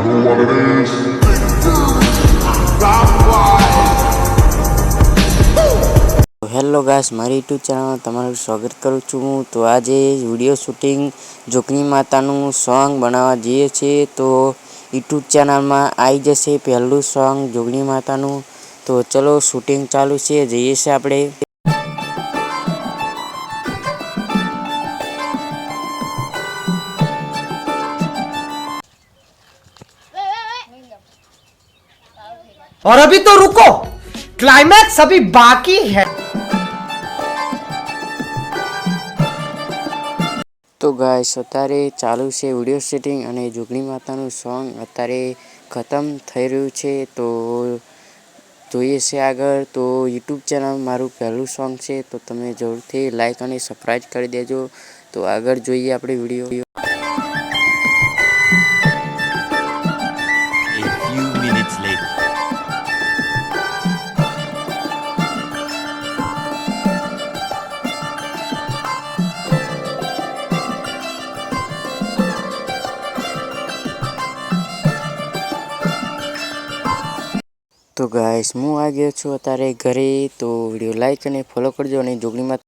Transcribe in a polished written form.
Hello guys, મારી YouTube ચેનલમાં તમારું સ્વાગત કરું છું. તો આજે વિડીયો શૂટિંગ જોગણી માતાનું સોંગ બનાવવા જઈએ છીએ. તો યુટ્યુબ ચેનલમાં આવી જશે પહેલું સોંગ જોગણી માતાનું. તો ચલો શૂટિંગ ચાલુ છે, જઈએ છીએ આપણે. और अभी तो रुको, क्लाइमैक्स अभी बाकी है. તો ગાઈસ અત્યારે ચાલુ છે વિડીયો શૂટિંગ અને જોગણી માતાનું સોંગ અત્યારે ખતમ થઈ રહ્યું છે. તો જોઈએ છે આગળ. તો યુટ્યુબ ચેનલ મારું પહેલું સોંગ છે, તો તમે જરૂરથી લાઈક અને સબસ્ક્રાઈબ કરી દેજો. તો આગળ જોઈએ આપણે video. A few minutes later. તો ગાઈસ હું આ ગયો છું અત્યારે ઘરે. તો વિડીયો લાઈક અને ફોલો કરજો અને જોગણી માતા